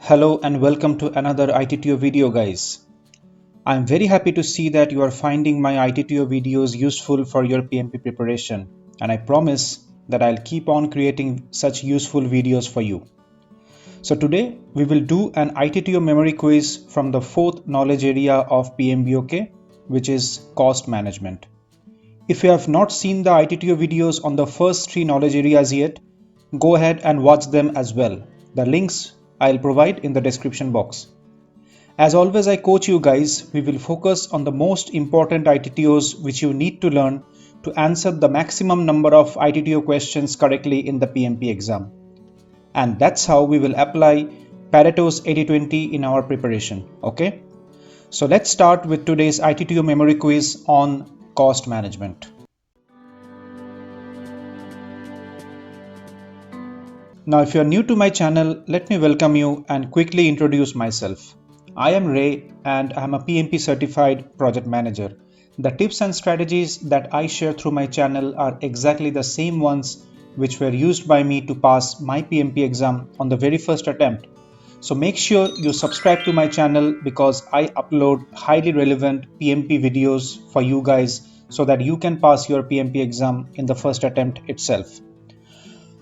Hello and welcome to another ITTO video, guys. I'm very happy to see that you are finding my ITTO videos useful for your PMP preparation, and I promise that I'll keep on creating such useful videos for you. So today we will do an ITTO memory quiz from the fourth knowledge area of PMBOK, which is cost management. If you have not seen the ITTO videos on the first three knowledge areas yet, go ahead and watch them as well. The links I'll provide in the description box. As always, I coach you guys, we will focus on the most important ITTOs which you need to learn to answer the maximum number of ITTO questions correctly in the PMP exam. And that's how we will apply Pareto's 80-20 in our preparation, okay? So let's start with today's ITTO memory quiz on cost management. Now, if you are new to my channel, let me welcome you and quickly introduce myself. I am Ray and I am a PMP certified project manager. The tips and strategies that I share through my channel are exactly the same ones which were used by me to pass my PMP exam on the very first attempt. So make sure you subscribe to my channel because I upload highly relevant PMP videos for you guys so that you can pass your PMP exam in the first attempt itself.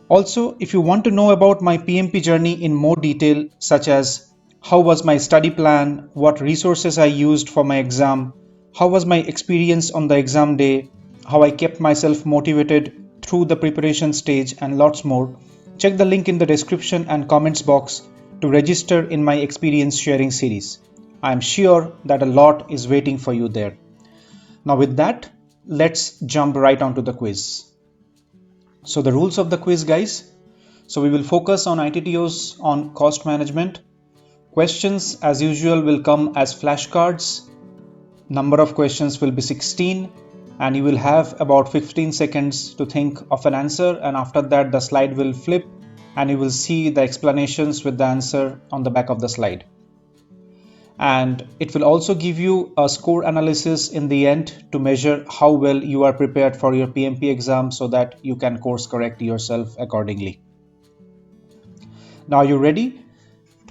Also, if you want to know about my PMP journey in more detail, such as how was my study plan, what resources I used for my exam, how was my experience on the exam day, how I kept myself motivated through the preparation stage, and lots more, check the link in the description and comments box to register in my experience sharing series. I am sure that a lot is waiting for you there. Now with that, let's jump right onto the quiz. So the rules of the quiz, guys. So we will focus on ITTOs on cost management. Questions as usual will come as flashcards. Number of questions will be 16 and you will have about 15 seconds to think of an answer, and after that the slide will flip and you will see the explanations with the answer on the back of the slide. And it will also give you a score analysis in the end to measure how well you are prepared for your PMP exam so that you can course correct yourself accordingly. Now you're ready?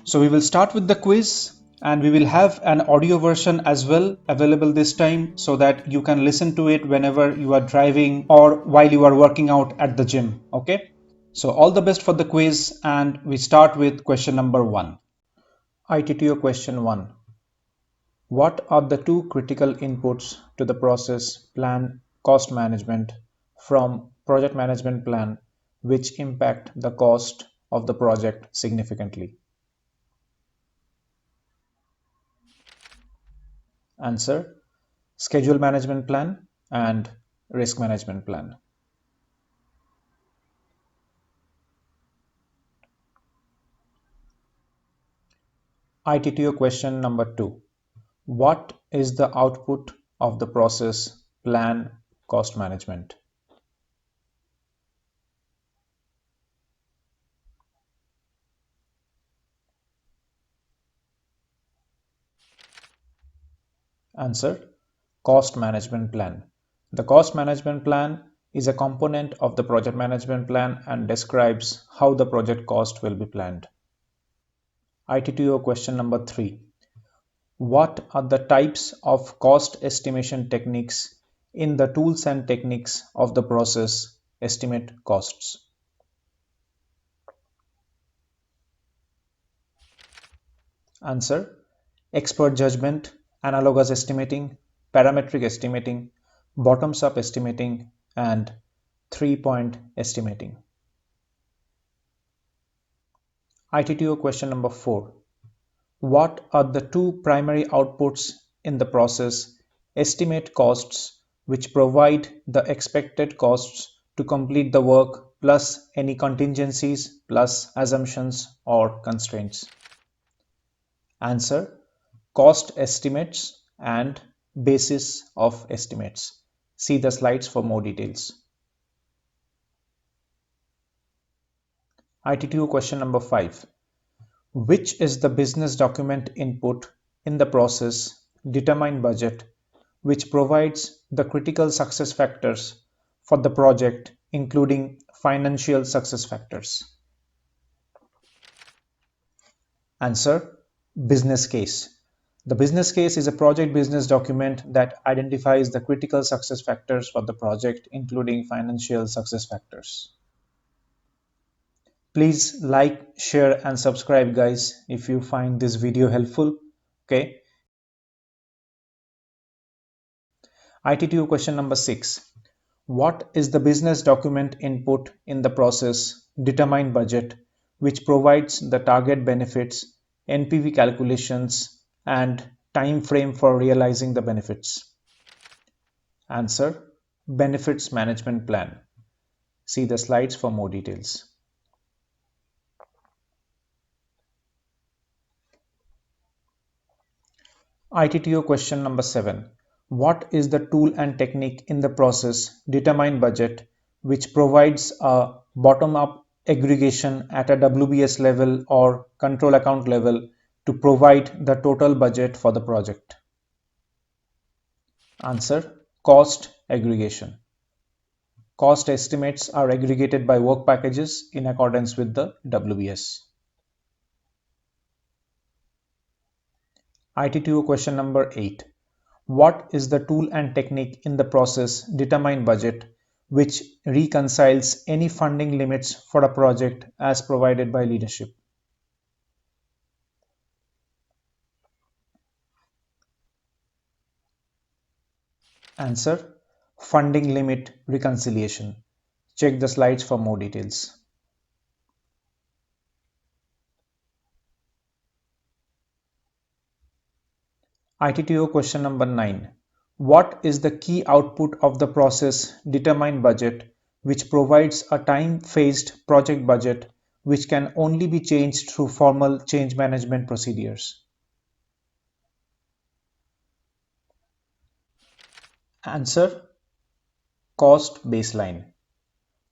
So we will start with the quiz and we will have an audio version as well available this time so that you can listen to it whenever you are driving or while you are working out at the gym, okay? So all the best for the quiz, and we start with question number 1. ITTO question 1. What are the two critical inputs to the process plan cost management from project management plan which impact the cost of the project significantly? Answer: schedule management plan and risk management plan. ITTO question number 2. What is the output of the process plan cost management? Answer: cost management plan. The cost management plan is a component of the project management plan and describes how the project cost will be planned. ITTO question number 3. What are the types of cost estimation techniques in the tools and techniques of the process estimate costs? Answer: expert judgment, analogous estimating, parametric estimating, bottoms-up estimating, and three-point estimating. ITTO question number 4. What are the two primary outputs in the process estimate costs which provide the expected costs to complete the work plus any contingencies plus assumptions or constraints? Answer: cost estimates and basis of estimates. See the slides for more details. ITTO question number 5. Which is the business document input in the process determine budget which provides the critical success factors for the project, including financial success factors? Answer: business case. The business case is a project business document that identifies the critical success factors for the project, including financial success factors. Please like, share, and subscribe, guys, if you find this video helpful. Okay. ITTO question number 6. What is the business document input in the process determine budget, which provides the target benefits, NPV calculations, and time frame for realizing the benefits? Answer: benefits management plan. See the slides for more details. ITTO question number 7. What is the tool and technique in the process determine budget, which provides a bottom-up aggregation at a WBS level or control account level to provide the total budget for the project? Answer: cost aggregation. Cost estimates are aggregated by work packages in accordance with the WBS. ITTO question number 8. What is the tool and technique in the process determine budget, which reconciles any funding limits for a project as provided by leadership? Answer: funding limit reconciliation. Check the slides for more details. ITTO question number 9. What is the key output of the process determine budget, which provides a time-phased project budget which can only be changed through formal change management procedures? Answer: cost baseline.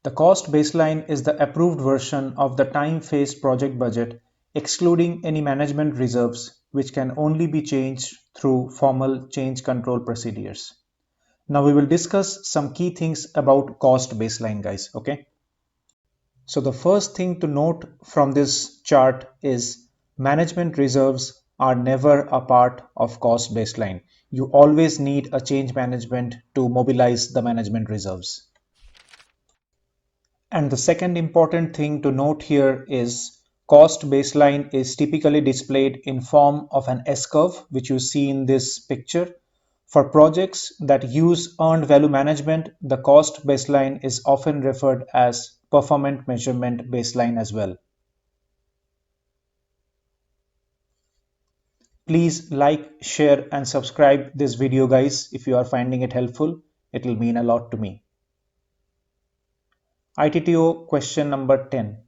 The cost baseline is the approved version of the time-phased project budget, excluding any management reserves, which can only be changed through formal change control procedures. Now we will discuss some key things about cost baseline, guys. Okay. So the first thing to note from this chart is management reserves are never a part of cost baseline. You always need a change management to mobilize the management reserves. And the second important thing to note here is cost baseline is typically displayed in form of an S-curve, which you see in this picture. For projects that use earned value management, the cost baseline is often referred as performance measurement baseline as well. Please like, share, and subscribe this video, guys, if you are finding it helpful. It will mean a lot to me. ITTO question number 10.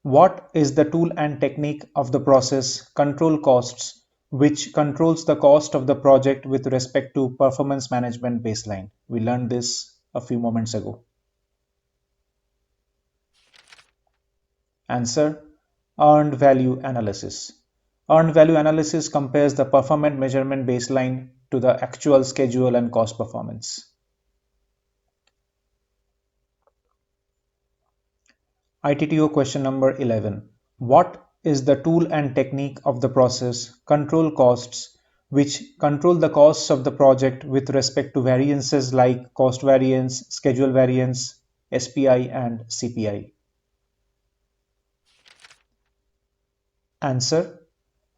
What is the tool and technique of the process control costs, which controls the cost of the project with respect to performance management baseline? We learned this a few moments ago. Answer: earned value analysis. Earned value analysis compares the performance measurement baseline to the actual schedule and cost performance. ITTO question number 11. What is the tool and technique of the process control costs, which control the costs of the project with respect to variances like cost variance, schedule variance, SPI, and CPI? Answer: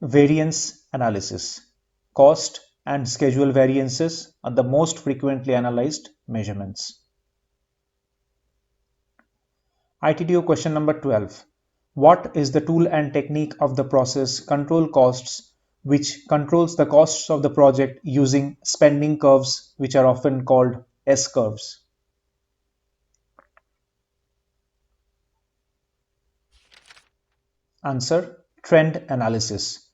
variance analysis. Cost and schedule variances are the most frequently analyzed measurements. ITTO question number 12. What is the tool and technique of the process control costs, which controls the costs of the project using spending curves, which are often called S curves? Answer: trend analysis.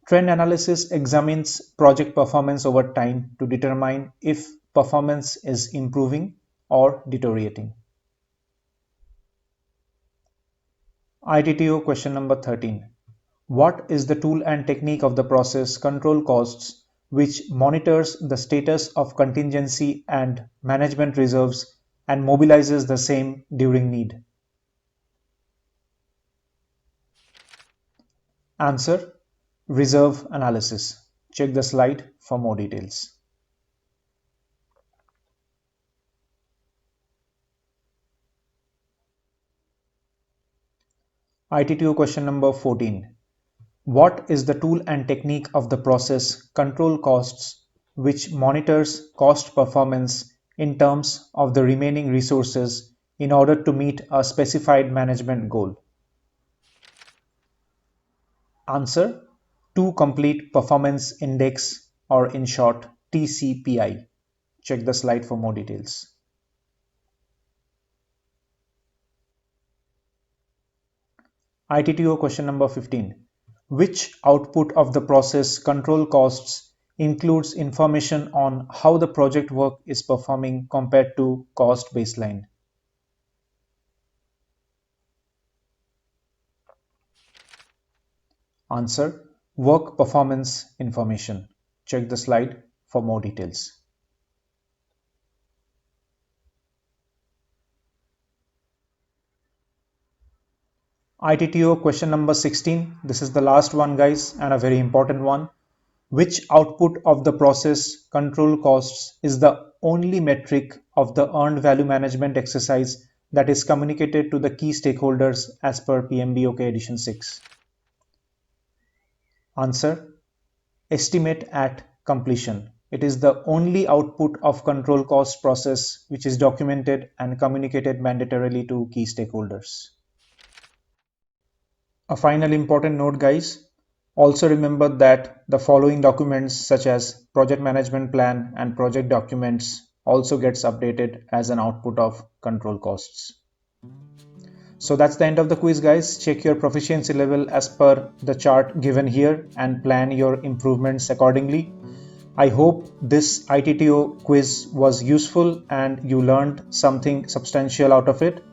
Trend analysis examines project performance over time to determine if performance is improving or deteriorating. ITTO question number 13. What is the tool and technique of the process control costs, which monitors the status of contingency and management reserves and mobilizes the same during need? Answer: Reserve analysis. Check the slide for more details. ITTO question number 14. What is the tool and technique of the process control costs which monitors cost performance in terms of the remaining resources in order to meet a specified management goal? Answer: to complete performance index, or in short TCPI. Check the slide for more details. ITTO question number 15. Which output of the process control costs includes information on how the project work is performing compared to cost baseline? Answer: work performance information. Check the slide for more details. ITTO question number 16. This is the last one, guys, and a very important one. Which output of the process control costs is the only metric of the earned value management exercise that is communicated to the key stakeholders as per PMBOK Edition 6? Answer: estimate at completion. It is the only output of control cost process which is documented and communicated mandatorily to key stakeholders. A final important note, guys. Also remember that the following documents such as project management plan and project documents also gets updated as an output of control costs. So that's the end of the quiz, guys. Check your proficiency level as per the chart given here and plan your improvements accordingly. I hope this ITTO quiz was useful and you learned something substantial out of it.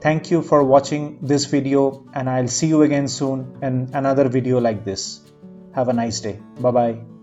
Thank you for watching this video and I'll see you again soon in another video like this. Have a nice day. Bye-bye.